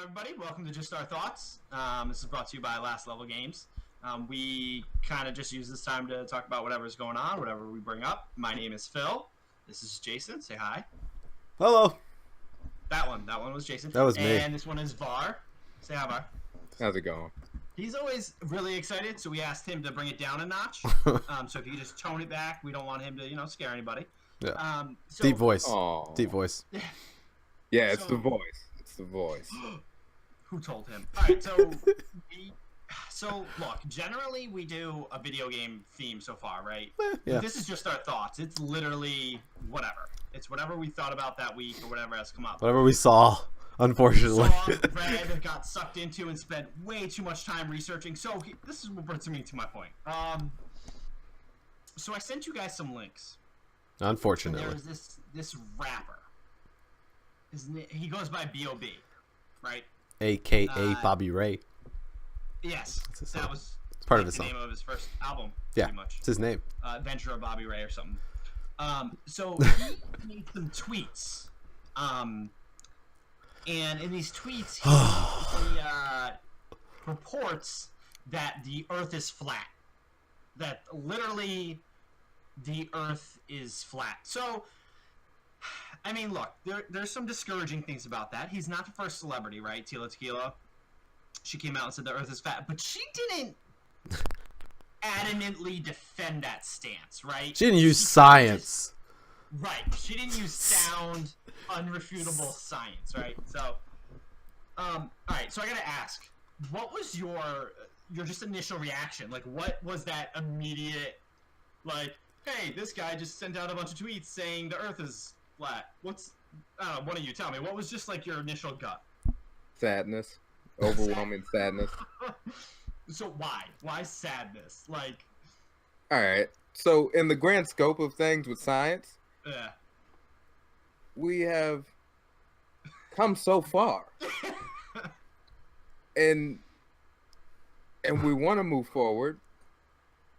everybody? Welcome to Just Our Thoughts. This is brought to you by Last Level Games. We kind of just use this time to talk about whatever's going on, whatever we bring up. My name is Phil. This is Jason. Say hi. Hello. That one was Jason. That was me. And this one is Var. Say hi, Var. How's it going? He's always really excited, so we asked him to bring it down a notch. So if you could just tone it back, we don't want him to, scare anybody. Yeah. Deep voice. Aww. Deep voice. Yeah, it's the voice. It's the voice. Who told him? All right, so look, generally we do a video game theme so far, right? Yeah. This is just our thoughts. It's literally whatever. It's whatever we thought about that week or whatever has come up. Whatever we saw, unfortunately. Read, got sucked into, and spent way too much time researching. So this is what brings me to my point. So I sent you guys some links. Unfortunately. There was this rapper. He goes by B.O.B., right? AKA Bobby Ray. Yes, that was part like of his the song. name of his first album. Yeah, pretty much. It's his name. Adventure of Bobby Ray or something. So he made some tweets. And in these tweets, he reports that the Earth is flat. That literally the Earth is flat. So, I mean, look, there's some discouraging things about that. He's not the first celebrity, right? Tila Tequila. She came out and said the Earth is flat, but she didn't adamantly defend that stance, right? She didn't use science. Right. She didn't use sound, unrefutable science, right? So, all right. So I gotta ask, what was your just initial reaction? Like, what was that immediate, like, hey, this guy just sent out a bunch of tweets saying the Earth is flat. What's, I don't know, one of you tell me, what was just like your initial gut? Sadness. Overwhelming sadness. So why? Why sadness? Like, Alright. So in the grand scope of things with science, yeah. we have come so far. and we want to move forward,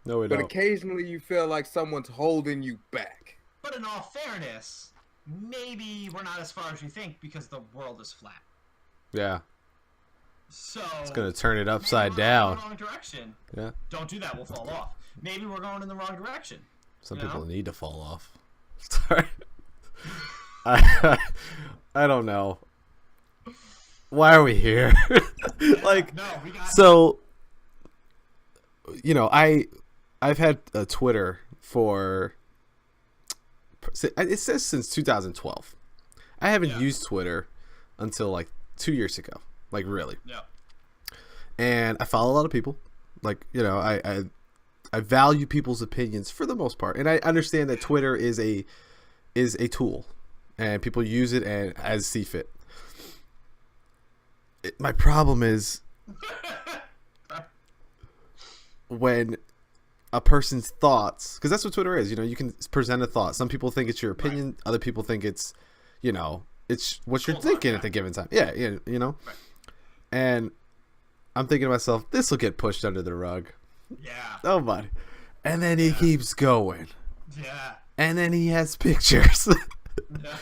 No, we but don't. occasionally you feel like someone's holding you back. But in all fairness, maybe we're not as far as we think because the world is flat. Yeah. So It's going to turn it upside maybe we're down. going in the wrong direction. Yeah. Don't do that, we'll fall off. Maybe we're going in the wrong direction. Some You know? people need to fall off. Sorry. I don't know. Why are we here? Like, No, we got so, I've had a Twitter for, it says since 2012. I haven't used Twitter until like 2 years ago. Like, really. Yeah. And I follow a lot of people. Like, I value people's opinions for the most part. And I understand that Twitter is a tool. And people use it as see fit. My problem is when a person's thoughts, because that's what Twitter is. You can present a thought. Some people think it's your opinion. Right. Other people think it's, it's what you're thinking at the given time. Yeah, Right. And I'm thinking to myself, this will get pushed under the rug. Yeah. Oh, buddy. And then he keeps going. Yeah. And then he has pictures. Yeah.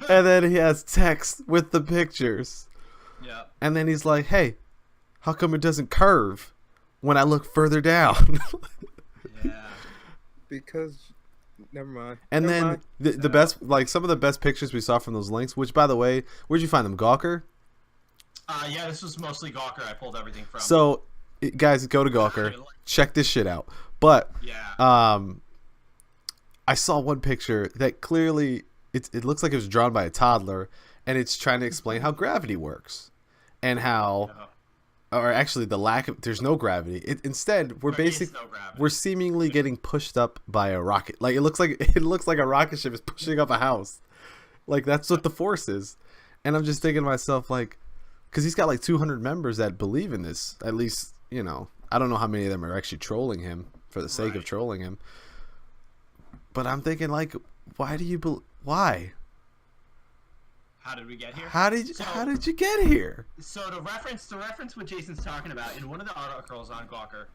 And then he has text with the pictures. Yeah. And then he's like, hey, how come it doesn't curve when I look further down? Yeah. Because, never mind. And Never then mind. the best, like some of the best pictures we saw from those links, which, by the way, where'd you find them? Gawker? Yeah, this was mostly Gawker. I pulled everything from. So, guys, go to Gawker. Check this shit out. But, yeah. I saw one picture that clearly, it looks like it was drawn by a toddler, and it's trying to explain how gravity works. And how, or actually the lack of, there's no gravity. Instead, we're seemingly getting pushed up by a rocket. Like, it looks like a rocket ship is pushing up a house. Like, that's what the force is. And I'm just thinking to myself, like, because he's got like 200 members that believe in this. At least, I don't know how many of them are actually trolling him for the sake of trolling him. But I'm thinking, like, why? How did we get here? How did you get here? So to reference what Jason's talking about, in one of the articles on Gawker,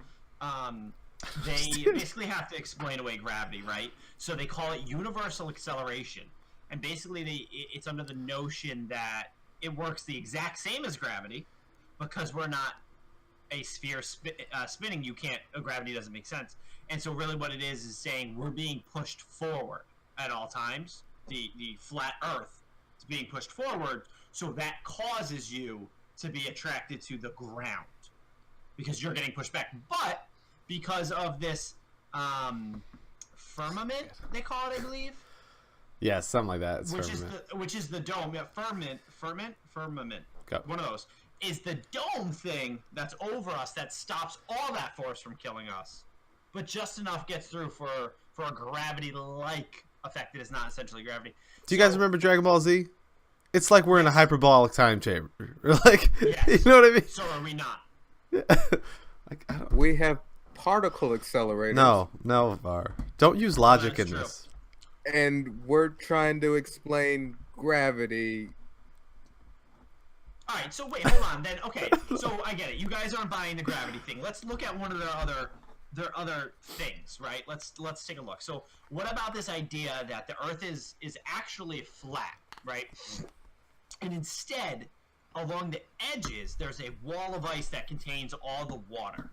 they basically have to explain away gravity, right? So they call it universal acceleration, and basically it's under the notion that it works the exact same as gravity because we're not a sphere spinning. Gravity doesn't make sense. And so really what it is saying we're being pushed forward at all times. The flat Earth is being pushed forward, so that causes you to be attracted to the ground because you're getting pushed back. But because of this firmament, they call it, I believe. Yeah, something like that. It's Which is the dome. Yeah, firmament. Go. One of those is the dome thing that's over us that stops all that force from killing us, but just enough gets through for a gravity-like effect that is not essentially gravity. Do you guys remember Dragon Ball Z? It's like we're in a hyperbolic time chamber. Like, yes. You know what I mean? So are we not? Like, I don't... We have particle accelerators. No, Var. Don't use logic in true. this. And we're trying to explain gravity. All right, so wait, hold on. Then okay, so I get it. You guys aren't buying the gravity thing. Let's look at one of their other things, right? Let's take a look. So what about this idea that the Earth is actually flat, right? And instead, along the edges, there's a wall of ice that contains all the water.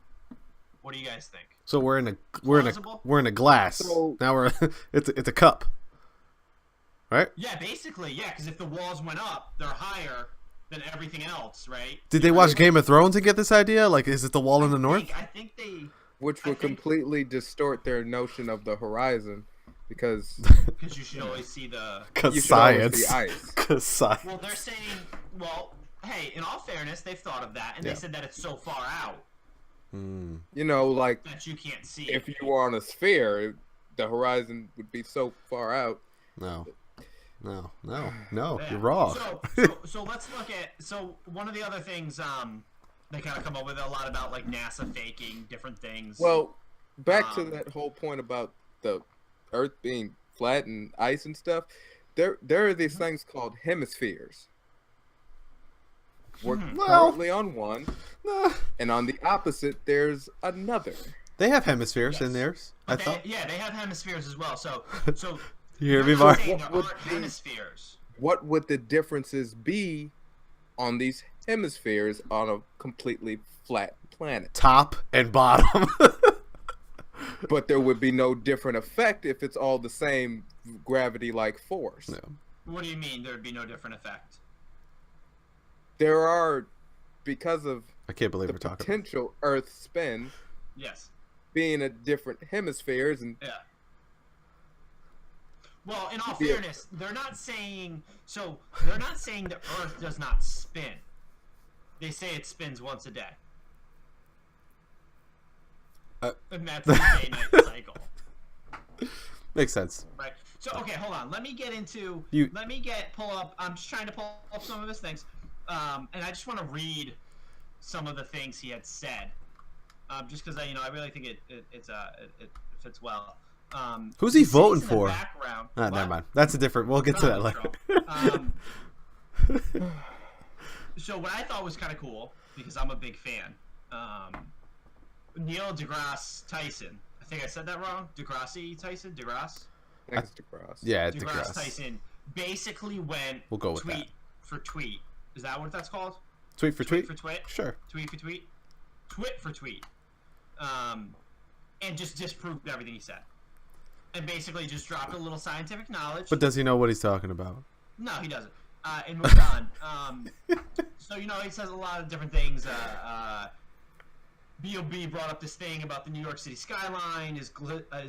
What do you guys think? So we're in a glass. So, now it's a cup, right? Yeah, basically, yeah. Because if the walls went up, they're higher than everything else, right? Did they watch Game of Thrones and get this idea? Like, is it the wall in the north? I think they. which would completely distort their notion of the horizon, because you should always see the. Because science. The ice. Because science. Well, they're saying, well, hey, in all fairness, they've thought of that, and they said that it's so far out. You know, like that you can't see. If you were on a sphere, the horizon would be so far out. No, Yeah. you're wrong. So let's look at. So one of the other things they kind of come up with a lot about, like NASA faking different things. Well, back to that whole point about the Earth being flat and ice and stuff. There are these things called hemispheres. We're currently on one, and on the opposite, there's another. They have hemispheres in theirs. They have hemispheres as well. So you hear me, Var? Hemispheres. What would the differences be on these hemispheres on a completely flat planet? Top and bottom. But there would be no different effect if it's all the same gravity-like force. No. What do you mean there would be no different effect? There are, because of I can't believe the we're talking potential Earth spin being at different hemispheres, and well, in all fairness, they're not saying the Earth does not spin. They say it spins once a day. And that's the day-night cycle. Makes sense. Right. So okay, hold on. Let me pull up. I'm just trying to pull up some of his things, and I just want to read some of the things he had said, just because I really think it fits well. Who's he voting for? Never mind. That's a different. We'll get to that later. So what I thought was kind of cool, because I'm a big fan. Neil deGrasse Tyson. I think I said that wrong. deGrasse Tyson. DeGrasse. Thanks, DeGrasse. Yeah, DeGrasse Tyson basically went. We'll go with tweet that. For tweet. Is that what that's called? Tweet for tweet. For tweet. Sure. Tweet for tweet. Twit for tweet. And just disproved everything he said. And basically just dropped a little scientific knowledge. But does he know what he's talking about? No, he doesn't. And moved on. So, he says a lot of different things. B.O.B. brought up this thing about the New York City skyline is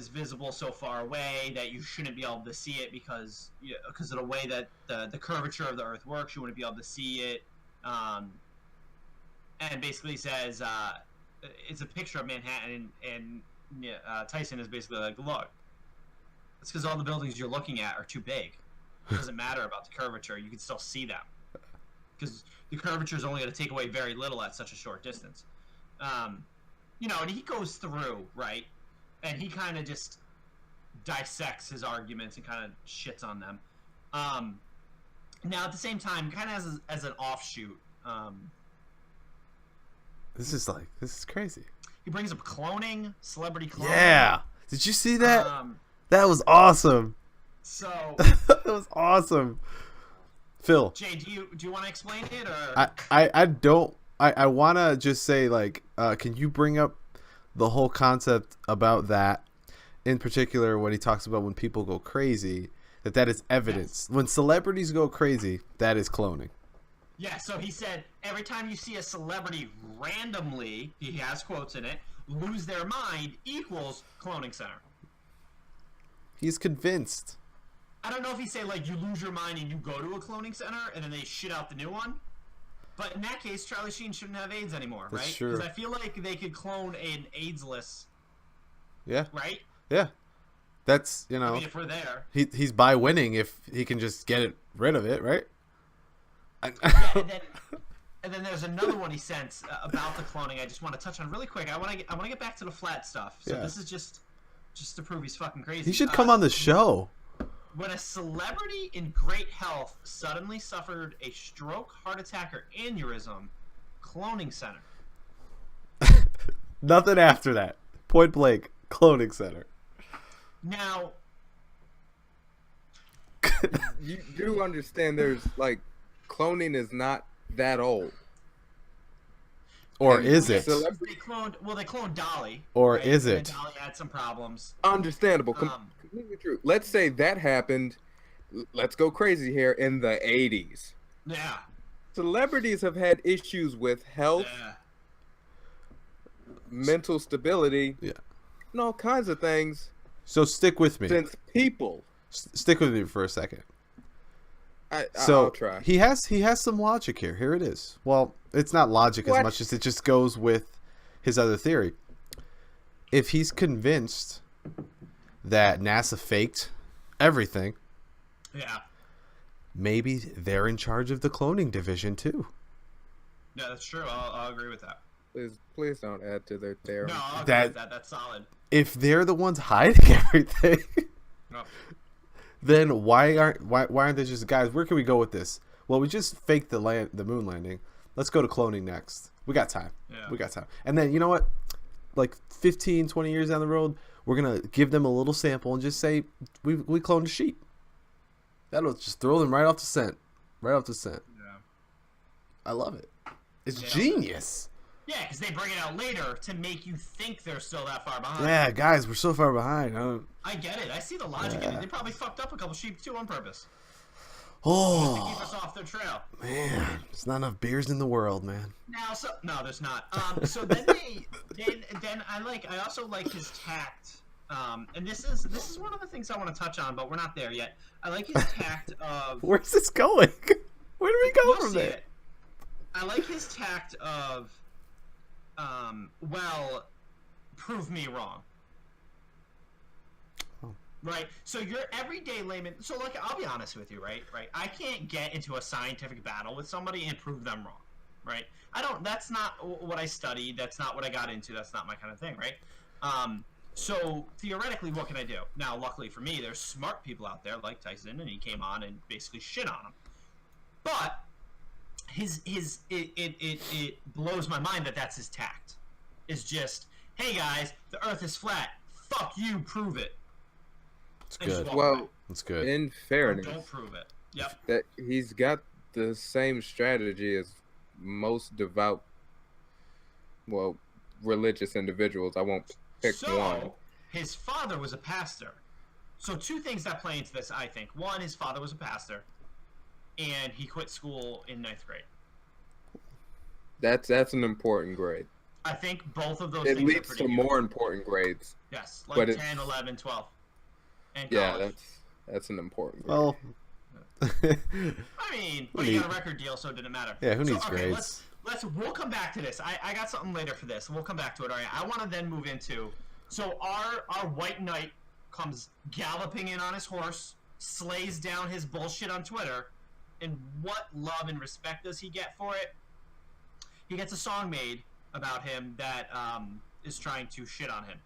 visible so far away that you shouldn't be able to see it because of the way that the curvature of the Earth works. You wouldn't be able to see it. And basically says it's a picture of Manhattan, and Tyson is basically like, look, it's because all the buildings you're looking at are too big. It doesn't matter about the curvature. You can still see them because the curvature is only going to take away very little at such a short distance. And he goes through, right, and he kind of just dissects his arguments and kind of shits on them. Now, at the same time, kind of as an offshoot, this is crazy. He brings up cloning, celebrity cloning. Yeah, did you see that? That was awesome. So that was awesome. Phil. Jay, do you want to explain it or? I don't. I want to just say, like, can you bring up the whole concept about that, in particular when he talks about when people go crazy, that is evidence. Yes. When celebrities go crazy, that is cloning. Yeah, so he said every time you see a celebrity randomly, he has quotes in it, lose their mind equals cloning center. He's convinced. I don't know if he say, like, you lose your mind and you go to a cloning center and then they shit out the new one. But in that case, Charlie Sheen shouldn't have AIDS anymore, right? That's true. Because I feel like they could clone an AIDS-less. Yeah. Right? Yeah. That's, I mean, if we're there. He's by winning if he can just get rid of it, right? Yeah, and then there's another one he sent about the cloning I just want to touch on really quick. I want to get back to the flat stuff. So this is just to prove he's fucking crazy. He should come on the show. When a celebrity in great health suddenly suffered a stroke, heart attack, or aneurysm, cloning center. Nothing after that. Point blank, cloning center. Now, you do understand there's, like, cloning is not that old. Or is it? They cloned Dolly. Or right? is it? And Dolly had some problems. Understandable. Completely true. Let's say that happened, let's go crazy here, in the 80s. Yeah. Celebrities have had issues with health, mental stability, and all kinds of things. So stick with me. Since people. Stick with me for a second. I'll try. He has some logic here. Here it is. Well, it's not logic as much as it just goes with his other theory. If he's convinced that NASA faked everything, maybe they're in charge of the cloning division too. Yeah, that's true. I'll agree with that. Please don't add to their theory. No, I'll agree with that. That's solid. If they're the ones hiding everything, then why aren't they just, guys, where can we go with this? Well, we just faked the moon landing. Let's go to cloning next. We got time. Yeah. We got time. And then, you know what? Like 15, 20 years down the road, we're going to give them a little sample and just say, we cloned a sheep. That'll just throw them right off the scent. Right off the scent. Yeah. I love it. It's genius. Yeah, because they bring it out later to make you think they're still that far behind. Yeah, guys, we're so far behind. I get it. I see the logic in it. They probably fucked up a couple sheep, too, on purpose. Oh, to keep us off their trail. Man, there's not enough beers in the world, man. No, there's not. So then I also like his tact. And this is one of the things I want to touch on, but we're not there yet. I like his tact of. Where's this going? Where do we go from there? I like his tact of. Well, prove me wrong. Right, so your everyday layman. So, like, I'll be honest with you, right? I can't get into a scientific battle with somebody and prove them wrong, right? I don't. That's not what I studied. That's not what I got into. That's not my kind of thing, right? So theoretically, what can I do? Now, luckily for me, there's smart people out there like Tyson, and he came on and basically shit on him. But it blows my mind that that's his tact. Is just, hey guys, the Earth is flat. Fuck you, prove it. It's good. Well, that's good. In fairness, don't prove it. Yep. That he's got the same strategy as most devout, well, religious individuals. I won't pick one. His father was a pastor. So two things that play into this, I think. One, his father was a pastor, and he quit school in 9th grade. That's an important grade. I think both of those it things leads to more important grades. Yes, like 10, 11, 12. And college. That's an important grade. Well, I mean, but he got a record deal, so it didn't matter. Yeah, who needs grades? We'll come back to this. I got something later for this. We'll come back to it. All right. I want to then move into. So our white knight comes galloping in on his horse, slays down his bullshit on Twitter, and what love and respect does he get for it? He gets a song made about him that is trying to shit on him.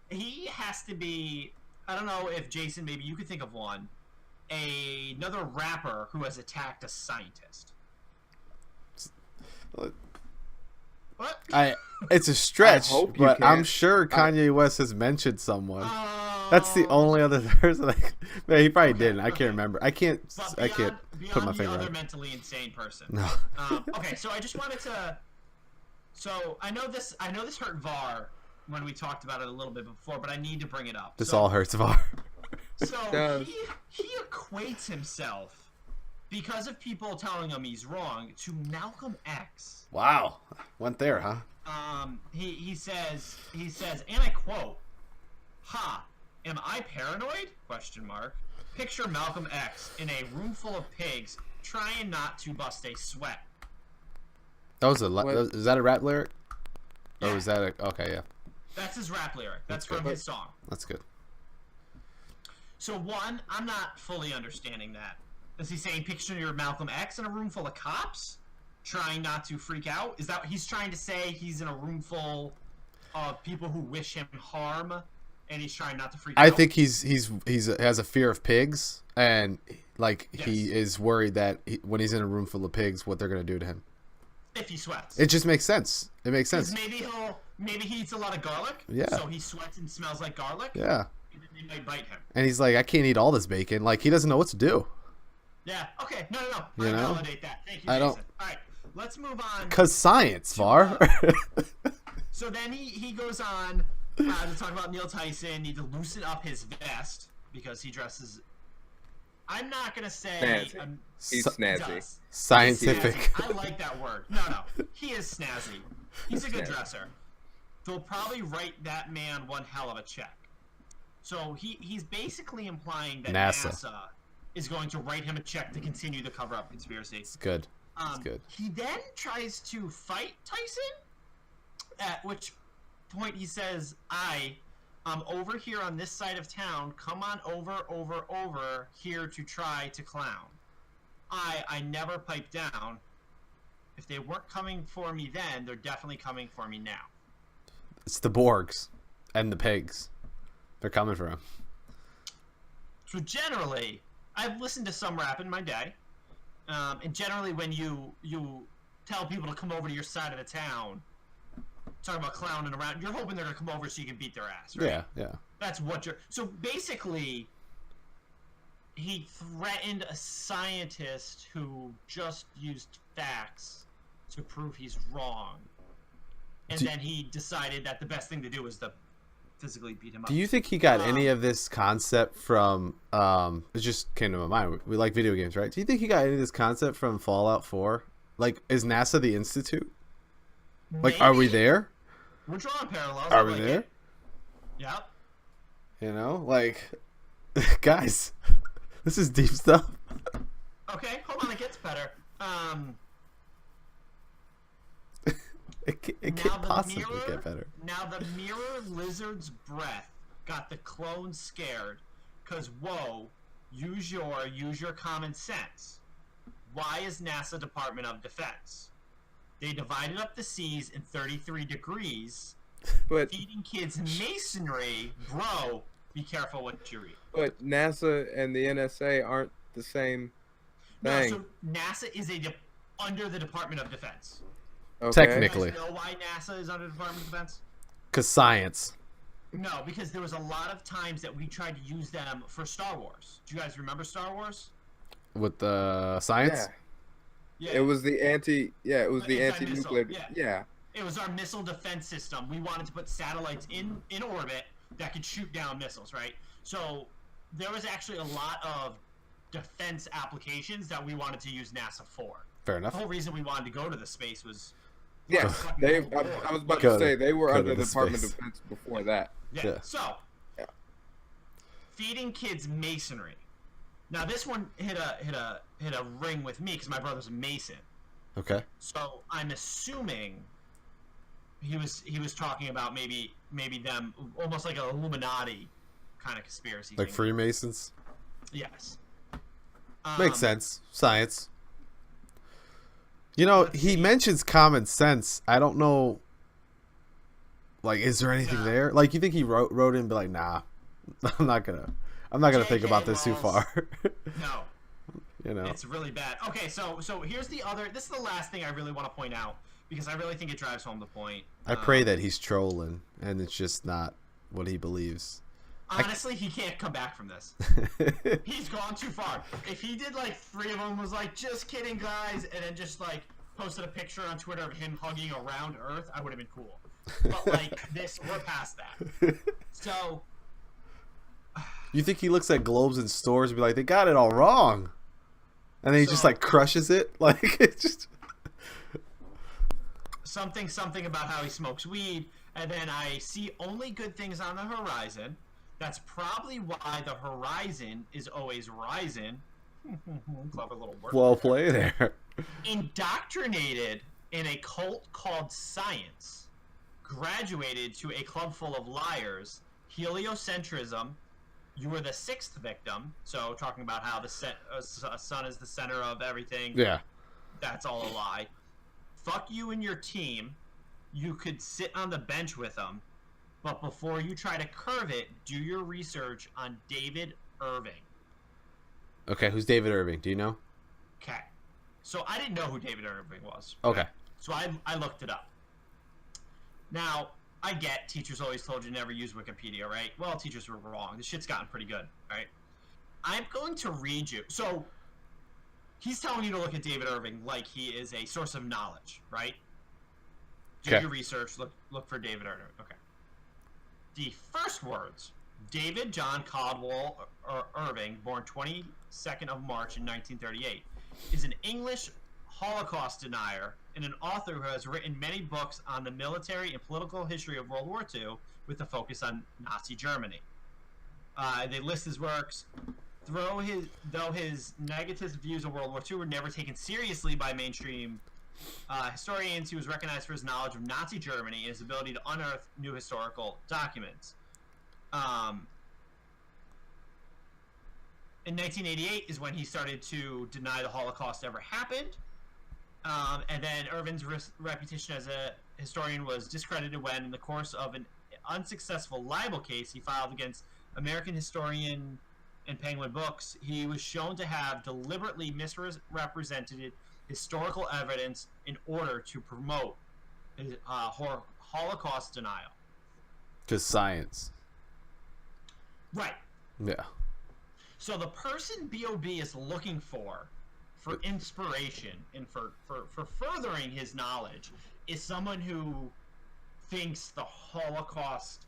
He has to be. I don't know if Jason, maybe you could think of one. Another rapper who has attacked a scientist. What? It's a stretch, but I'm sure Kanye West has mentioned someone. That's the only other person. Man, he probably didn't. I can't remember. I can't Beyond put my the finger other on it. mentally insane person. No. Okay, so I just wanted to. So I know this hurt Var when we talked about it a little bit before, but I need to bring it up. This all hurts Var. So does. he equates himself, because of people telling him he's wrong, to Malcolm X. Wow. Went there, huh? He says, and I quote, "Ha, am I paranoid? Question mark. Picture Malcolm X in a room full of pigs trying not to bust a sweat." That was is that a rap lyric? Or Yeah. was that okay? Yeah, That's his rap lyric. That's That's from good. his song. that's good. So one, I'm not fully understanding that. Is he saying picture your Malcolm X in a room full of cops, trying not to freak out? Is that he's trying to say he's in a room full of people who wish him harm, and he's trying not to freak out? I think he's has a fear of pigs, and like he Yes. is worried that when he's in a room full of pigs, what they're gonna do to him. if he sweats. It just makes sense. It makes 'Cause sense. maybe he eats a lot of garlic. Yeah. So he sweats and smells like garlic. Yeah, And then they might bite him. and he's like, I can't eat all this bacon. Like he doesn't know what to do. Yeah. Okay. No. You I know? validate that. Thank you, I Jason. don't- All right. Let's move on. Cause science, Var. So then he goes on to talk about Neil Tyson need to loosen up his vest because he dresses. I'm not gonna say Snazzy. He's So- snazzy. does. Scientific. Snazzy. I like that word. No, he is snazzy. He's a good Snazzy. dresser. They'll probably write that man one hell of a check. So he's basically implying that NASA is going to write him a check to continue the cover-up conspiracy. It's good. It's good. He then tries to fight Tyson, at which point he says, I'm over here on this side of town. Come on over here to try to clown. I never pipe down. If they weren't coming for me then, they're definitely coming for me now." It's the Borgs and the pigs. They're coming for him. So generally, I've listened to some rap in my day, and generally when you tell people to come over to your side of the town, talking about clowning around, you're hoping they're gonna come over so you can beat their ass, right? Yeah. That's what you're. So basically, he threatened a scientist who just used facts to prove he's wrong, and then he decided that the best thing to do was to physically beat him up. Do you think he got any of this concept from? It just came to my mind. We like video games, right? Do you think he got any of this concept from Fallout 4? Like, is NASA the Institute? Like, are we Maybe. there? We're drawing parallels. Are I we like there? it. Yep. You know, like, guys, this is deep stuff. Okay, hold on. It gets better. It can't possibly get better. Now the mirror lizard's breath got the clone scared, cause whoa, use your common sense. Why is NASA Department of Defense? They divided up the seas in 33 degrees, But feeding kids masonry. Bro, be careful what you read. but NASA and the NSA aren't the same thing. No, so NASA is under the Department of Defense. Okay. Technically. You guys know why NASA is under the Department of Defense? Because science. No, because there was a lot of times that we tried to use them for Star Wars. Do you guys remember Star Wars? With the science? Yeah. It was the it was the anti-missile, anti-nuclear. yeah. It was our missile defense system. We wanted to put satellites in orbit that could shoot down missiles, right? So there was actually a lot of defense applications that we wanted to use NASA for. Fair The enough. whole reason we wanted to go to the space was Yeah, fucking Cold War. I was about Go to say to- they were go under to the the Department space. of Defense before that. Yeah. Yeah. So, Yeah. feeding kids masonry. Now this one hit a ring with me because my brother's a Mason. Okay. So I'm assuming he was talking about maybe them almost like an Illuminati kind of conspiracy. Like thing. Freemasons? Yes. Makes sense. Science. You know, Let's he see. mentions common sense. I don't know. Like, is there anything Yeah. there? Like, you think he wrote in and be like, nah, I'm not gonna think JK about this too Wells. far. No, You know. it's really bad. Okay, so here's the other. This is the last thing I really want to point out because I really think it drives home the point. I pray that he's trolling and it's just not what he believes. Honestly, he can't come back from this. He's gone too far. If he did like 3 of them, was like, just kidding, guys, and then just like posted a picture on Twitter of him hugging a round Earth, I would have been cool. But like this, we're past that. So, you think he looks at globes in stores and be like, they got it all wrong, and then he just like crushes it, like it's just something about how he smokes weed, and then I see only good things on the horizon. That's probably why the horizon is always rising. Clever little word. Well played there. Indoctrinated in a cult called Science. Graduated to a club full of liars. Heliocentrism. You were the 6th victim. So talking about how the sun is the center of everything. Yeah. That's all a lie. Fuck you and your team. You could sit on the bench with them. But before you try to curve it, do your research on David Irving. Okay, who's David Irving? Do you know? Okay. So I didn't know who David Irving was. Okay. So I looked it up. Now, I get teachers always told you never use Wikipedia, right? Well, teachers were wrong. This shit's gotten pretty good, right? I'm going to read you. So he's telling you to look at David Irving like he is a source of knowledge, right? Do your research. Look for David Irving. Okay. The first words, David John Caldwell Irving, born 22nd of March in 1938, is an English Holocaust denier and an author who has written many books on the military and political history of World War II with a focus on Nazi Germany. They list his works. Though his negative views of World War II were never taken seriously by mainstream historians, he was recognized for his knowledge of Nazi Germany and his ability to unearth new historical documents. In 1988 is when he started to deny the Holocaust ever happened. And then Irving's reputation as a historian was discredited when, in the course of an unsuccessful libel case he filed against American historian and Penguin Books, he was shown to have deliberately misrepresented historical evidence in order to promote his, Holocaust denial. Just science. Right. Yeah. So the person B.O.B. is looking for inspiration and for furthering his knowledge is someone who thinks the Holocaust...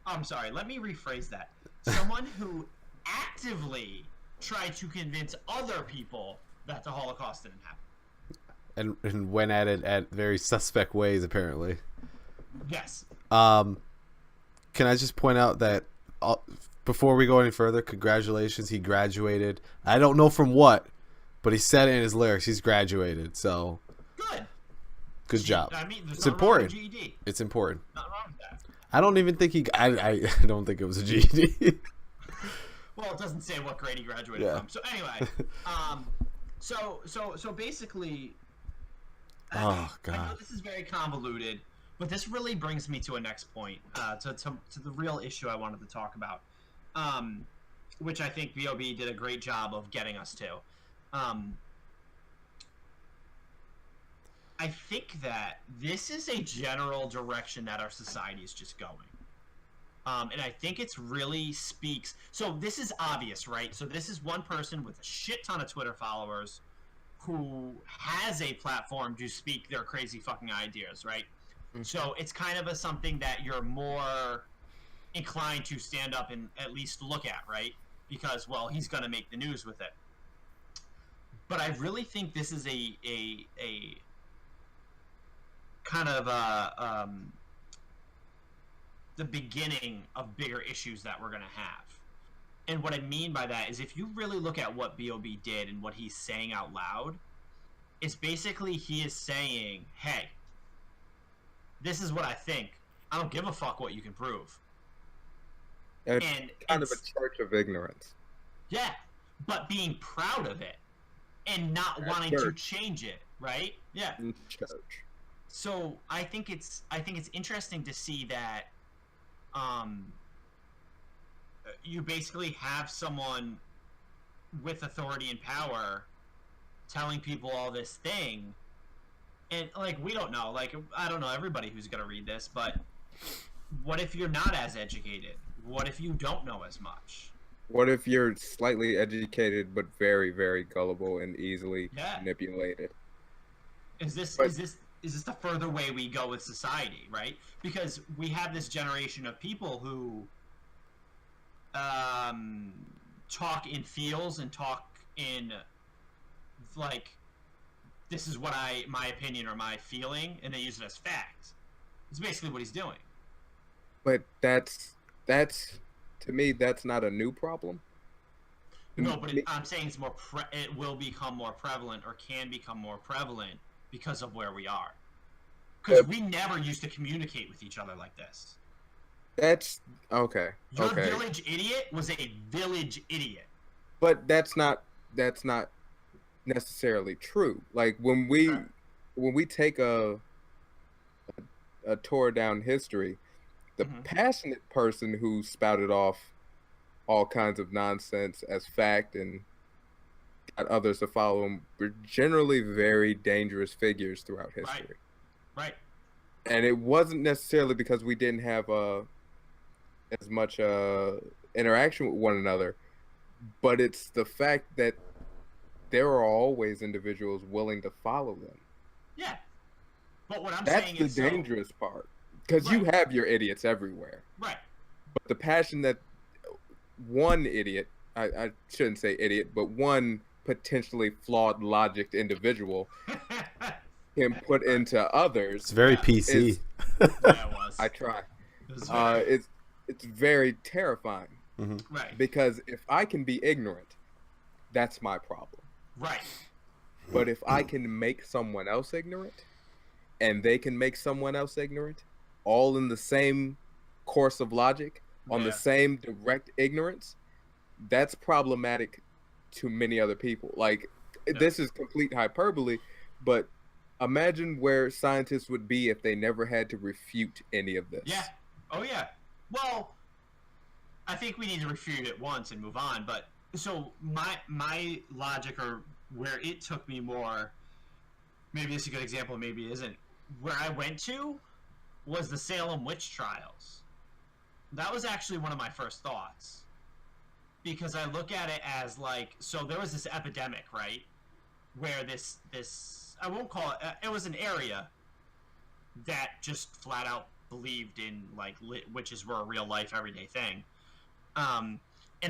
I'm sorry, let me rephrase that. Someone who actively tried to convince other people that the Holocaust didn't happen. And went at it at very suspect ways, apparently. Yes. Can I just point out that before we go any further, congratulations, he graduated. I don't know from what, but he said it in his lyrics. He's graduated, so good job. I mean, it's important. GED. It's important. Not wrong with that. I don't even think I don't think it was a GED. Well, it doesn't say what grade he graduated from. So anyway, so basically, oh god, I know this is very convoluted, but this really brings me to a next point, to the real issue I wanted to talk about, which I think B.O.B. did a great job of getting us to. I think that this is a general direction that our society is just going. And I think it's really speaks... So this is obvious, right? So this is one person with a shit ton of Twitter followers who has a platform to speak their crazy fucking ideas, right? Mm-hmm. So it's kind of something that you're more inclined to stand up and at least look at, right? Because, well, he's going to make the news with it. But I really think this is a kind of the beginning of bigger issues that we're going to have. And what I mean by that is if you really look at what B.O.B. did and what he's saying out loud, it's basically he is saying, hey, this is what I think. I don't give a fuck what you can prove. And kind of a charge of ignorance. Yeah, but being proud of it and not wanting to change it, right? Yeah. In church. So I think it's interesting to see that you basically have someone with authority and power telling people all this thing, and like we don't know, like I don't know everybody who's gonna read this, but what if you're not as educated? What if you don't know as much? What if you're slightly educated but very, very gullible and easily Yeah. manipulated? Is this But is this is this the further way we go with society, right? Because we have this generation of people who talk in feels and talk in like, this is what my opinion or my feeling, and they use it as fact. It's basically what he's doing. but that's to me that's not a new problem. No, but I'm saying it's it will become more prevalent, or can become more prevalent, because of where we are. Because we never used to communicate with each other like this. That's okay. Your Okay. village idiot was a village idiot. But that's not necessarily true. Like when we take a tour down history, the passionate person who spouted off all kinds of nonsense as fact and got others to follow him were generally very dangerous figures throughout history. Right. And it wasn't necessarily because we didn't have as much interaction with one another, but it's the fact that there are always individuals willing to follow them. Yeah. But what I'm That's saying the is dangerous part, because you have your idiots everywhere. Right. But the passion that one idiot, I shouldn't say idiot, but one potentially flawed logic individual can put into others. It's very PC. Yeah, it was. I try. It It's very terrifying. right. Because if I can be ignorant, that's my problem. Right. But if I can make someone else ignorant, and they can make someone else ignorant, all in the same course of logic, on the same direct ignorance, that's problematic to many other people. Like, this is complete hyperbole, but imagine where scientists would be if they never had to refute any of this. Yeah. Oh, yeah. Well, I think we need to refute it once and move on. But so my logic, or where it took me more, maybe it's a good example, maybe it isn't. Where I went to was the Salem witch trials. That was actually one of my first thoughts, because I look at it as like, so there was this epidemic, right, where this I won't call it, it was an area that just flat out believed in like witches were a real life everyday thing. And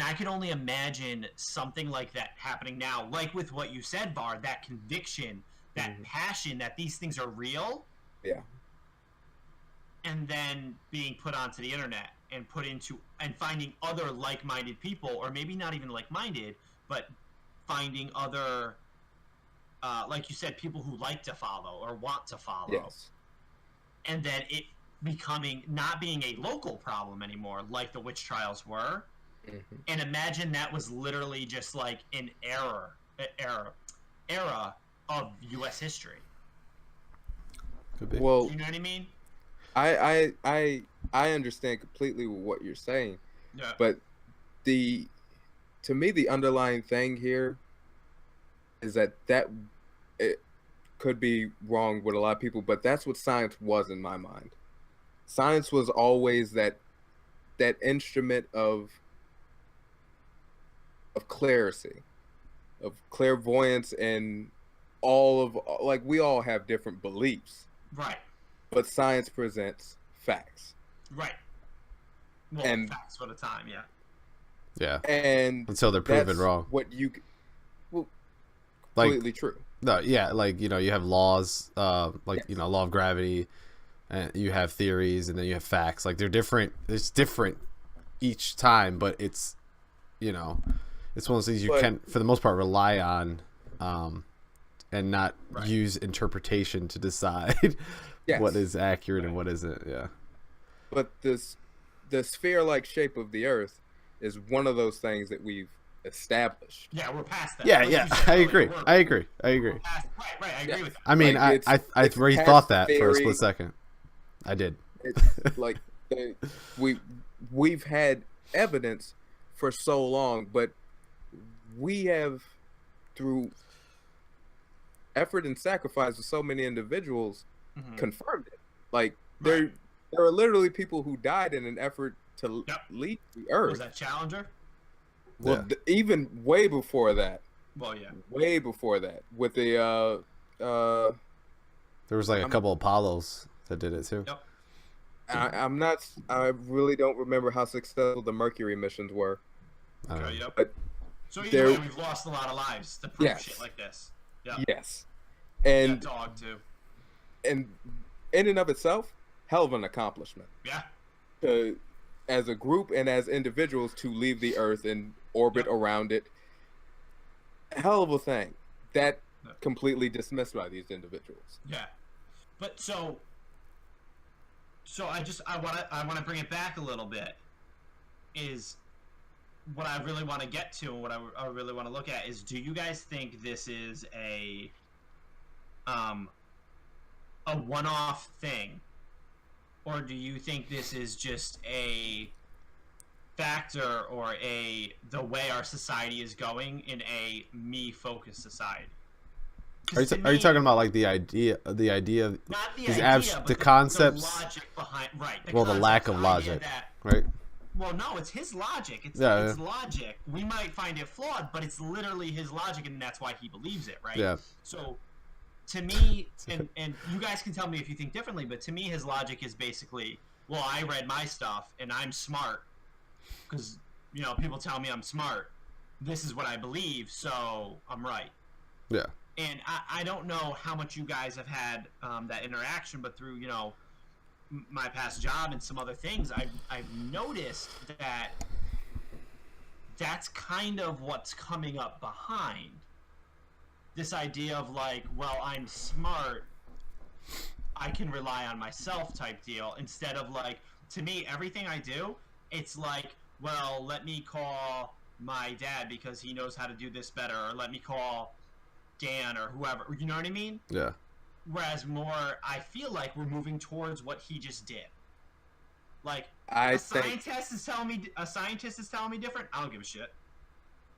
I could only imagine something like that happening now, like with what you said, Var, that conviction, that passion that these things are real. Yeah. And then being put onto the internet and put into, and finding other like-minded people, or maybe not even like-minded, but finding other, like you said, people who like to follow or want to follow. Yes. And then it becoming, not being a local problem anymore, like the witch trials were. And imagine that was literally just like an era of U.S. history. Could be. Well, You know what I mean? I understand completely what you're saying, Yeah. but to me the underlying thing here is that it could be wrong with a lot of people, but that's what science was in my mind. Science was always that instrument of clarity, of clairvoyance, and all of, like, we all have different beliefs, Right. but science presents facts. Right. Well, And- facts for the time, yeah. Yeah. And Until they're proven that's wrong. What you, well, Like, completely true. no, yeah, like, you know, you have laws, you know, law of gravity, and you have theories, and then you have facts. Like, they're different. It's different each time, but it's, you know, it's one of those things you can, for the most part, rely on, and not use interpretation to decide what is accurate and what isn't. Yeah. But the sphere-like shape of the Earth is one of those things that we've established. Yeah, we're past that. Yeah, Like yeah, you said I earlier, agree. we're- I agree. I agree. we're past- right, I agree with that. I mean, Like, I it's already past thought that for a theory. split second. I did. It's like we've had evidence for so long, but we have, through effort and sacrifice of so many individuals, confirmed it. Like, there are literally people who died in an effort to Yep. leave the Was Earth. that Challenger? Well, Yeah. even way before that, Well, yeah. way before that, with the There was like a I'm- couple Apollos that did it too. Yep. I'm not. I really don't remember how successful the Mercury missions were. I don't know. Okay, yep. But So either there- way, we've lost a lot of lives to prove Yes. shit like this. Yep. Yes, Yeah, and dog too. and in and of itself, hell of an accomplishment. Yeah. To, as a group and as individuals, to leave the Earth and orbit Yep. around it, hell of a thing. That Yep. completely dismissed by these individuals. Yeah. But so I wanna bring it back a little bit. Is what I really want to get to and what I really want to look at is, do you guys think this is a one-off thing, or do you think this is just a factor or the way our society is going in a me-focused society? Are you talking about like the idea not the these idea, but the concepts? the logic behind, right? Well, the lack of concept, the idea logic, that, right? well, no, it's his logic. It's Yeah. logic. We might find it flawed, but it's literally his logic, and that's why he believes it, right? Yeah. So, to me, and you guys can tell me if you think differently, but to me, his logic is basically, well, I read my stuff, and I'm smart, because, people tell me I'm smart. This is what I believe, so I'm right. Yeah. And I don't know how much you guys have had that interaction, but through, my past job and some other things, I've noticed that that's kind of what's coming up behind this idea of like, well, I'm smart, I can rely on myself type deal, instead of like, to me, everything I do, it's like, well, let me call my dad because he knows how to do this better, or let me call Dan or whoever, you know what I mean? Yeah. Whereas more, I feel like we're moving towards what he just did. Like, A scientist is telling me different. I don't give a shit.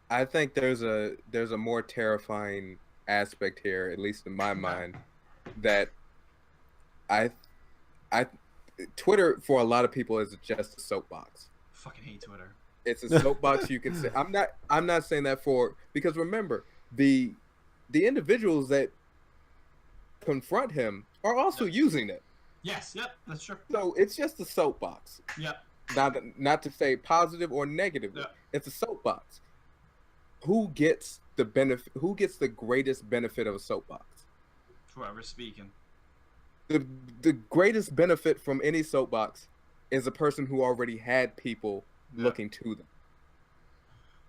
I think there's a more terrifying aspect here, at least in my mind, that I Twitter for a lot of people is just a soapbox. Fucking hate Twitter. It's a soapbox you can say. I'm not saying that because remember, the individuals that confront him are also using it. Yes, yep, that's true. So it's just a soapbox. Yep. Not to say positive or negative. Yep. It's a soapbox. Who gets the benefit? Who gets the greatest benefit of a soapbox? Whoever's speaking. The greatest benefit from any soapbox is a person who already had people looking to them.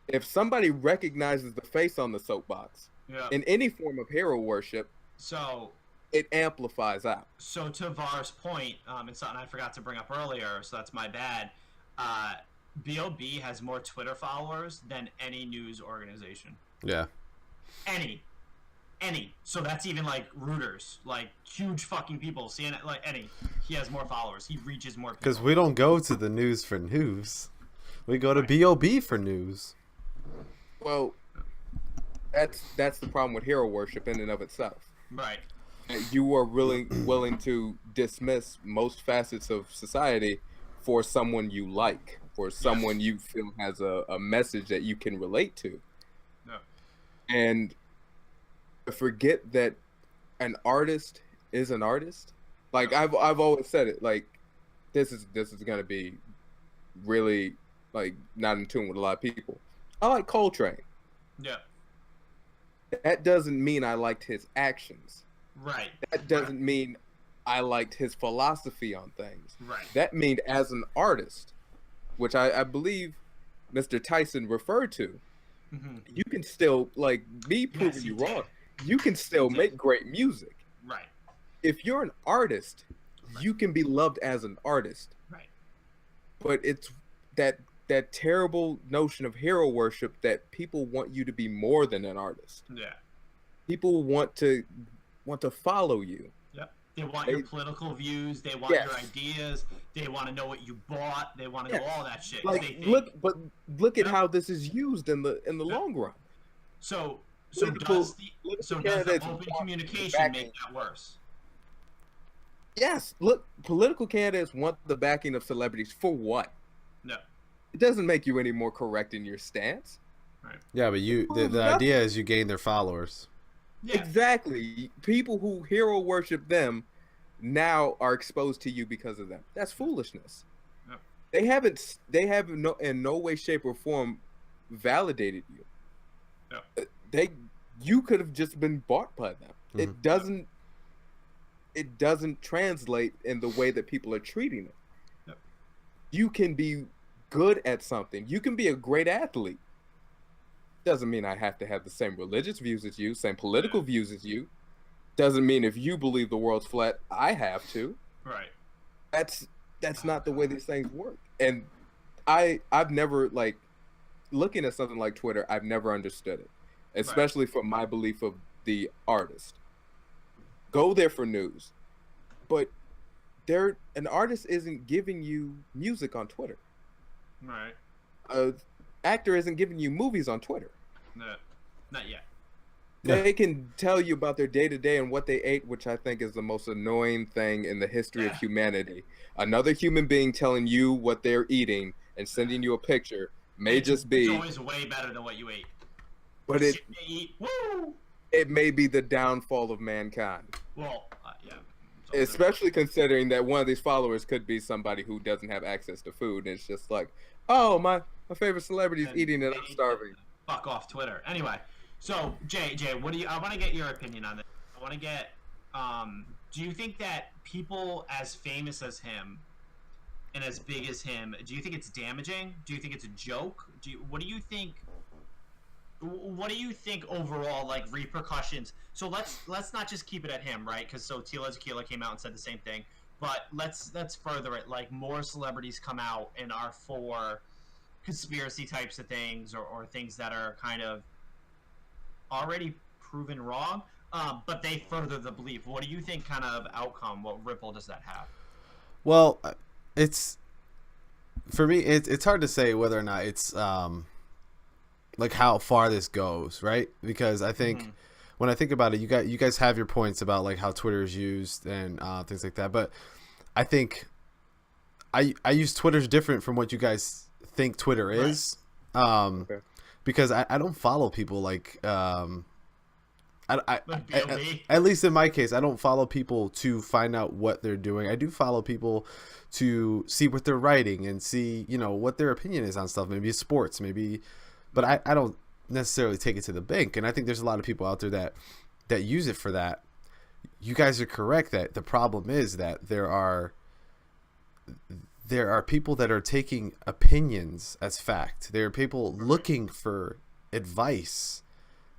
If somebody recognizes the face on the soapbox in any form of hero worship, so it amplifies out. So to Var's point, it's something I forgot to bring up earlier, so that's my bad. B.O.B. has more Twitter followers than any news organization. Yeah. Any. So that's even like Reuters, like huge fucking people. CNN, like any. He has more followers. He reaches more people. Because we don't go to the news for news. We go to B.O.B. for news. Well, that's the problem with hero worship in and of itself. Right. You are really willing to dismiss most facets of society for someone you like, for someone you feel has a message that you can relate to. No. And forget that an artist is an artist. Like I've always said it, like this is gonna be really like not in tune with a lot of people. I like Coltrane. Yeah. That doesn't mean I liked his actions. Right. That doesn't mean I liked his philosophy on things. Right. That means as an artist, which I believe Mr. Tyson referred to, you can still, like me proving you wrong, you can still make great music. Right. If you're an artist, you can be loved as an artist. Right. But it's that terrible notion of hero worship that people want you to be more than an artist. Yeah. People want to follow you. Yep. They want your political views. They want your ideas. They want to know what you bought. They want to know all that shit. Like look at how this is used in the long run. So Political does the open communication make that worse? Yes. Look, political candidates want the backing of celebrities for what? No. It doesn't make you any more correct in your stance. Right. Yeah, but the idea is you gain their followers. Yeah. Exactly. People who hero worship them now are exposed to you because of them. That's foolishness. Yep. They have in no way, shape, or form validated you. Yep. You could have just been bought by them. Mm-hmm. It doesn't translate in the way that people are treating it. Yep. You can be good at something. You can be a great athlete. Doesn't mean I have to have the same religious views as you, same political views as you. Doesn't mean if you believe the world's flat, I have to. Right. That's not the way these things work. And I've never, like, looking at something like Twitter, I've never understood it, especially from my belief of the artist. Go there for news, but an artist isn't giving you music on Twitter. Right. An actor isn't giving you movies on Twitter. No, not yet. They can tell you about their day-to-day and what they ate, which I think is the most annoying thing in the history of humanity. Another human being telling you what they're eating and sending you a picture may just be... It's always way better than what you ate. But it may be the downfall of mankind. Well, yeah. Especially considering that one of these followers could be somebody who doesn't have access to food. And it's just like, oh, my favorite celebrity is eating and I'm starving. Fuck off Twitter. Anyway, so Jay, what do you? I want to get your opinion on this. I want to get. Do you think that people as famous as him and as big as him, do you think it's damaging? Do you think it's a joke? What do you think? What do you think overall, like, repercussions? So let's not just keep it at him, right? Because so Tila Tequila came out and said the same thing, but let's further it. Like, more celebrities come out and are for conspiracy types of things or things that are kind of already proven wrong, but they further the belief. What do you think kind of outcome? What ripple does that have? Well, it's for me. It's hard to say whether or not it's like how far this goes, right? Because I think when I think about it, you guys have your points about like how Twitter is used and things like that. But I think I use Twitter's different from what you guys think Twitter is, because I don't follow people like at least in my case, I don't follow people to find out what they're doing. I do follow people to see what they're writing and see, you know, what their opinion is on stuff. Maybe it's sports, maybe, but I don't necessarily take it to the bank. And I think there's a lot of people out there that use it for that. You guys are correct that the problem is that there are people that are taking opinions as fact. There are people looking for advice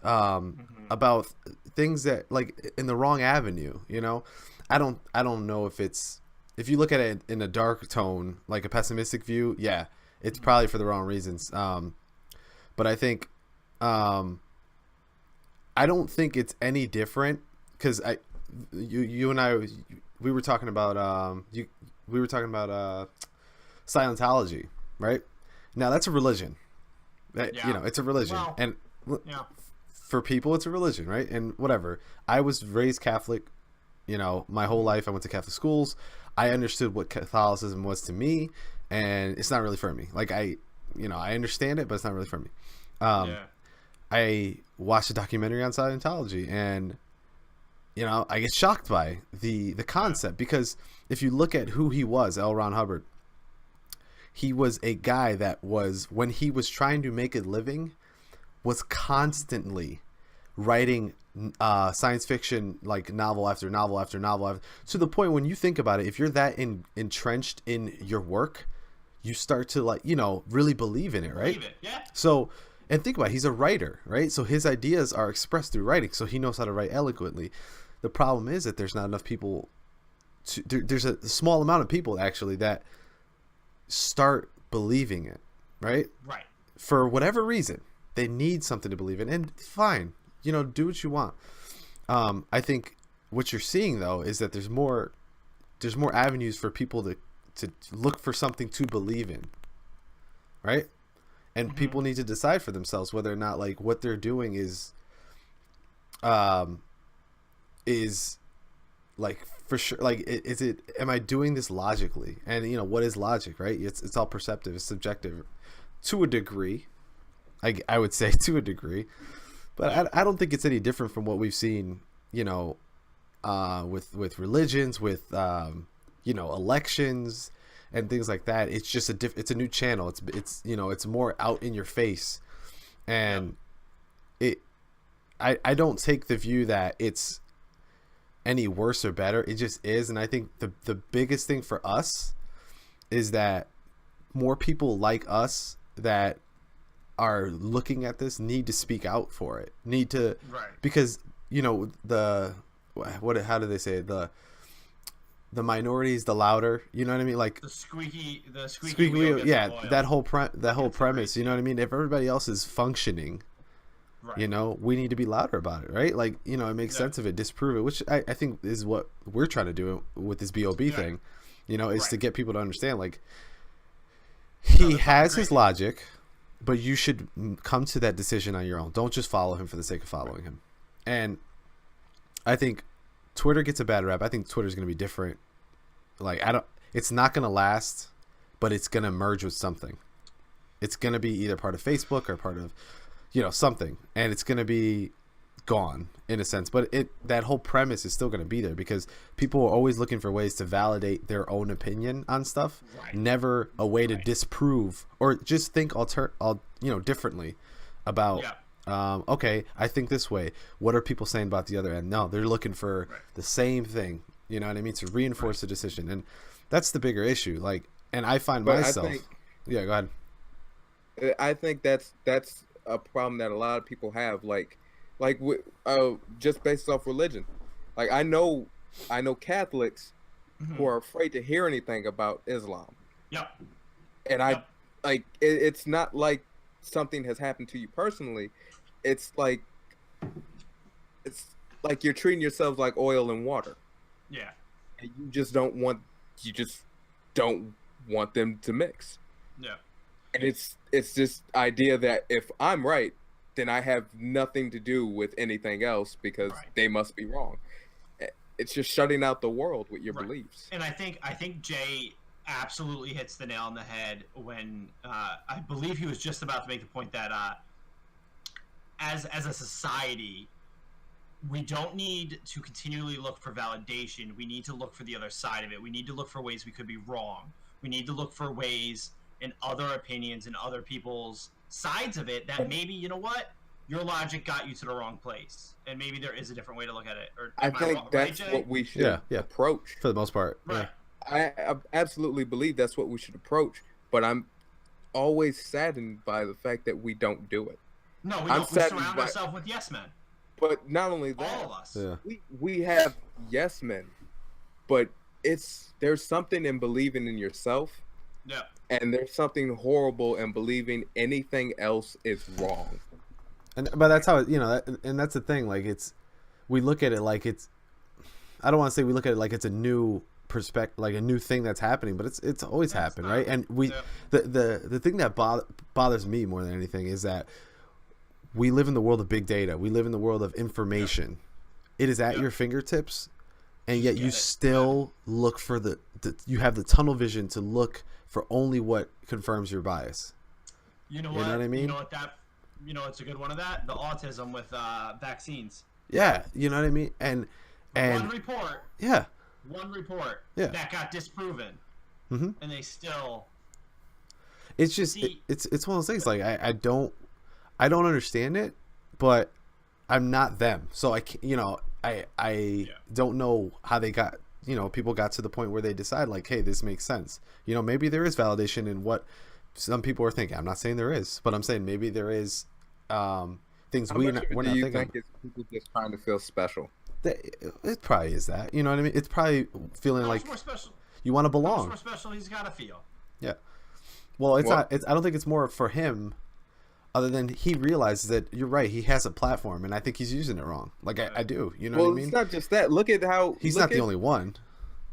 about things that, like, in the wrong avenue, you know. I don't know if you look at it in a dark tone, like a pessimistic view, yeah, it's probably for the wrong reasons. But I think I don't think it's any different, because you and I, we were talking about Scientology, right? Now that's a religion. You know, it's a religion. Well, and for people, it's a religion, right? And whatever. I was raised Catholic, you know, my whole life. I went to Catholic schools. I understood what Catholicism was to me, and it's not really for me. Like, I understand it, but it's not really for me. I watched a documentary on Scientology, and, you know, I get shocked by the concept, because if you look at who he was, L. Ron Hubbard, he was a guy that was, when he was trying to make a living, was constantly writing science fiction, like novel after novel after novel, to the point when you think about it, if you're that entrenched in your work, you start to, like, you know, really believe in it, right? Yeah. So, and think about it, he's a writer, right? So his ideas are expressed through writing, so he knows how to write eloquently. The problem is that there's not enough people there's a small amount of people actually that start believing it, right? Right. For whatever reason, they need something to believe in, and fine, you know, do what you want. I think what you're seeing though is that there's more avenues for people to look for something to believe in, right? And people need to decide for themselves whether or not, like, what they're doing is like for sure. Like, is it? Am I doing this logically? And what is logic, right? It's all perceptive. It's subjective, to a degree. I would say to a degree, but I don't think it's any different from what we've seen. With religions, with elections and things like that. It's just it's a new channel. It's more out in your face, and I don't take the view that it's any worse or better. It just is. And I think the biggest thing for us is that more people like us that are looking at this need to speak out for it, because how do they say it? The minority is the louder, you know what I mean? Like the squeaky wheel, yeah, that whole Gets premise, you know what I mean? If everybody else is functioning, right. we need to be louder about it, right? Like, it makes sense of it, disprove it, which I think is what we're trying to do with this BOB thing, is to get people to understand, like, he has his logic, but you should come to that decision on your own. Don't just follow him for the sake of following him. And I think Twitter gets a bad rap. I think Twitter's going to be different. Like, it's not going to last, but it's going to merge with something. It's going to be either part of Facebook or part of, something. And it's going to be gone in a sense. But that whole premise is still going to be there, because people are always looking for ways to validate their own opinion on stuff. Right. Never a way to disprove or just think differently about. Yeah. Okay, I think this way. What are people saying about the other end? No, they're looking for the same thing. You know what I mean? To reinforce the decision, and that's the bigger issue. Like, and I find myself. Yeah, go ahead. I think that's a problem that a lot of people have. Like just based off religion. Like, I know Catholics who are afraid to hear anything about Islam. Yep. And it's not like something has happened to you personally. It's like you're treating yourselves like oil and water. Yeah. And you just don't want them to mix. Yeah. And it's this idea that if I'm right, then I have nothing to do with anything else, because they must be wrong. It's just shutting out the world with your beliefs. And I think Jay absolutely hits the nail on the head when I believe he was just about to make the point that as a society, we don't need to continually look for validation. We need to look for the other side of it. We need to look for ways we could be wrong. We need to look for ways in other opinions and other people's sides of it that maybe, your logic got you to the wrong place, and maybe there is a different way to look at it. Or I think that's what we should approach for the most part. Right. Yeah. I absolutely believe that's what we should approach, but I'm always saddened by the fact that we don't do it. No, we don't. We surround ourselves with yes men. But not only that, all of us. Yeah. We have yes men, but there's something in believing in yourself. Yeah. And there's something horrible in believing anything else is wrong. But that's how and that's the thing. Like, we look at it like it's. I don't want to say we look at it like it's a new perspective, like a new thing that's happening, but it's always happened, right? And the thing that bothers me more than anything is that we live in the world of big data. We live in the world of information. It is at your fingertips, and yet you still look for you have the tunnel vision to look for only what confirms your bias. You know what I mean? You know what's a good one of that? The autism with vaccines. Yeah, you know what I mean? And one report. Yeah. One report. Yeah. That got disproven. Mm-hmm. And they still. It's just it's one of those things. Like, I don't understand it, but I'm not them, so I can't, I don't know how they got. People got to the point where they decide, like, hey, this makes sense. Maybe there is validation in what some people are thinking. I'm not saying there is, but I'm saying maybe there is things we're not thinking. Do you think it's people just trying to feel special? It probably is that. You know what I mean? It's probably feeling like more special? You want to belong. How much more special he's got to feel? Yeah. Well, it's not. I don't think it's more for him, other than he realizes that you're right. He has a platform, and I think he's using it wrong. Like, I do. You know what I mean? It's not just that. Look at how he's not the only one.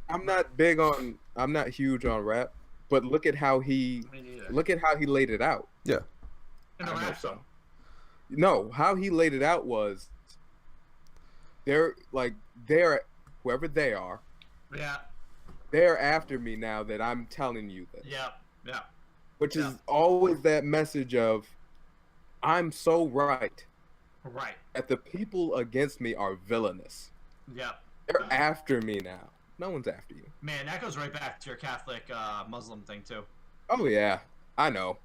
I'm not huge on rap, but look at how he laid it out. Yeah. In the rap song. No, how he laid it out was they're whoever they are, Yeah. They're after me now that I'm telling you this. Yeah. Yeah. Which is always that message of, I'm so right. Right. That the people against me are villainous. Yeah. They're after me now. No one's after you. Man, that goes right back to your Catholic Muslim thing too. Oh yeah, I know.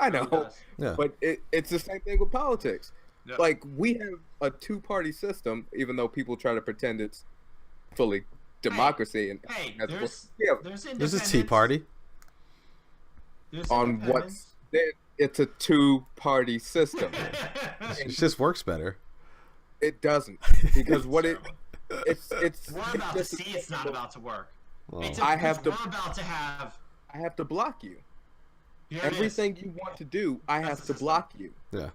I know. Does. Yeah. But it's the same thing with politics. Yeah. Like, we have a two-party system, even though people try to pretend it's fully democracy. Hey, there's There's a Tea Party. on what's it's a two-party system. It just works better. It doesn't, because what it's we're about to see it's not about to work. Well, I have to. We're about to have. I have to block you. Here it Everything you want to do, I That's have the to system. block you. Yeah.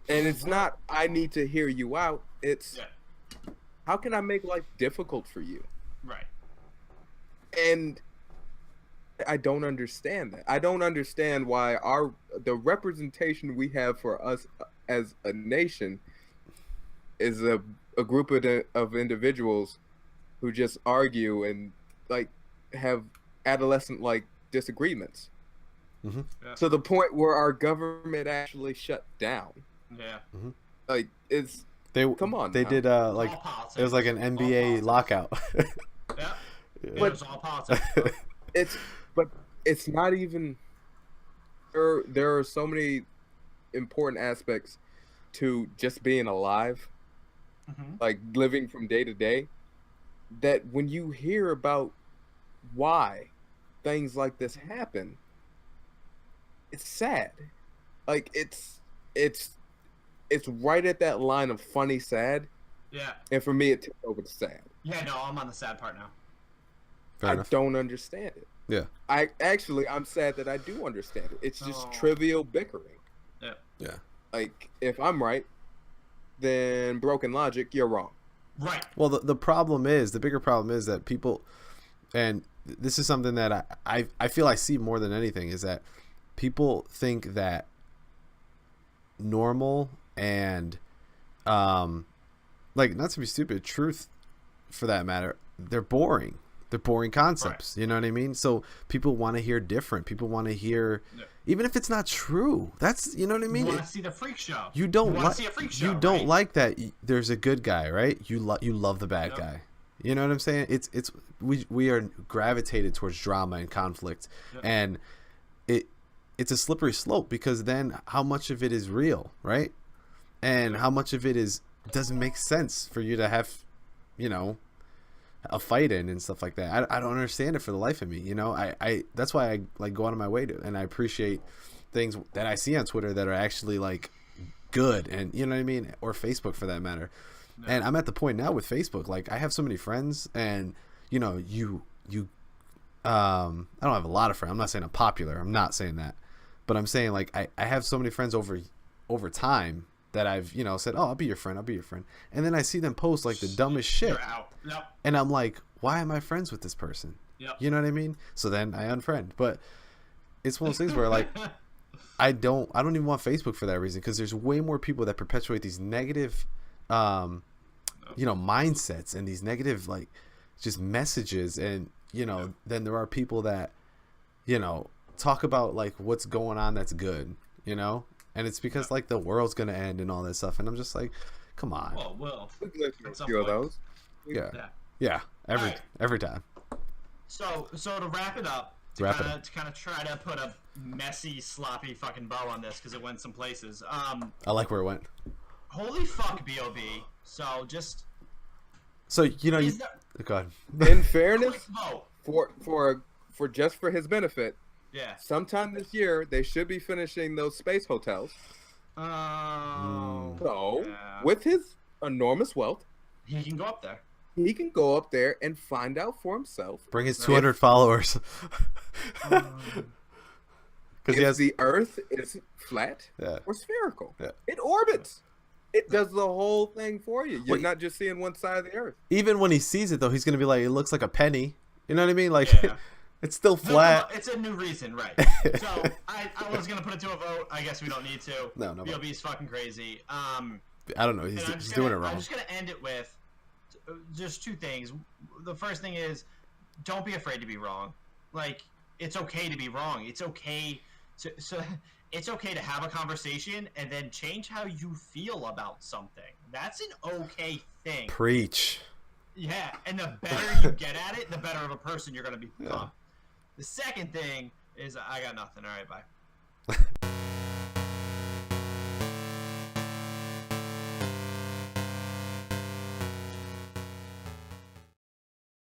And it's not, I need to hear you out. It's, Yeah. how can I make life difficult for you? Right. And I don't understand that. I don't understand why the representation we have for us as a nation is a group of individuals who just argue and like have adolescent like disagreements. Mm-hmm. Yeah. To the point where our government actually shut down. Yeah. Like, it's come on. They now. did like All politics. it was like an All NBA politics. lockout. Yeah. Yeah. It was all politics. It's not even. There are so many important aspects to just being alive, like living from day to day, that when you hear about why things like this happen, it's sad. Like, it's right at that line of funny sad, Yeah. and for me it tipped over to sad. Yeah. No, I'm on the sad part now. Fair I enough. don't understand it. Yeah. I'm sad that I do understand it. It's just Oh. trivial bickering. Yeah. Yeah. Like, if I'm right, then broken logic, you're wrong. Right. Well, the problem is, the bigger problem is that people, and this is something that I feel I see more than anything, is that people think that normal and like, not to be stupid, truth for that matter, they're boring. They're boring concepts. Right. You know what I mean? So people want to hear different. People want to hear, even if it's not true. That's, you know what I mean? You want to see the freak show. You don't want to see a freak show. You don't like that. There's a good guy, right? You love the bad guy. You know what I'm saying? It's we are gravitated towards drama and conflict, and it's a slippery slope, because then how much of it is real, right? And how much of it doesn't make sense for you to have, you know, a fight in and stuff like that. I don't understand it for the life of me. You know, I that's why I like go out of my way to, and I appreciate things that I see on Twitter that are actually like good, and you know what I mean, or Facebook for that matter. Yeah. And I'm at the point now with Facebook, like I have so many friends, and you know, I don't have a lot of friends. I'm not saying I'm popular. I'm not saying that, but I'm saying like I have so many friends over time that I've, you know, said, oh, I'll be your friend. And then I see them post like the dumbest shit. You're out. Yep. And I'm like, why am I friends with this person? Yep. You know what I mean? So then I unfriend. But it's one of those things where like, I don't even want Facebook for that reason, because there's way more people that perpetuate these negative, you know, mindsets and these negative, like, just messages. And, you know, then there are people that, you know, talk about like what's going on that's good, you know? And it's because like the world's gonna end and all that stuff, and I'm just like, come on. Well, a few of those. Yeah. Every time. So to wrap it up, to kind of try to put a messy, sloppy fucking bow on this, because it went some places. I like where it went. Holy fuck, Bob. So you know, go ahead. In fairness, for just for his benefit. Yeah. Sometime this year, they should be finishing those space hotels. So, with his enormous wealth, he can go up there. He can go up there and find out for himself. Bring his 200 followers. If the Earth is flat or spherical, it orbits. It does the whole thing for you. You're not just seeing one side of the Earth. Even when he sees it, though, he's gonna be like, it looks like a penny. You know what I mean? Like. It's still flat. No, it's a new reason, right? So I was gonna put it to a vote. I guess we don't need to. No. BLB's fucking crazy. I don't know. He's doing it wrong. I'm just gonna end it with just two things. The first thing is, don't be afraid to be wrong. Like, it's okay to be wrong. It's okay so it's okay to have a conversation and then change how you feel about something. That's an okay thing. Preach. Yeah, and the better you get at it, the better of a person you're going to become. Yeah. The second thing is, I got nothing. All right, bye.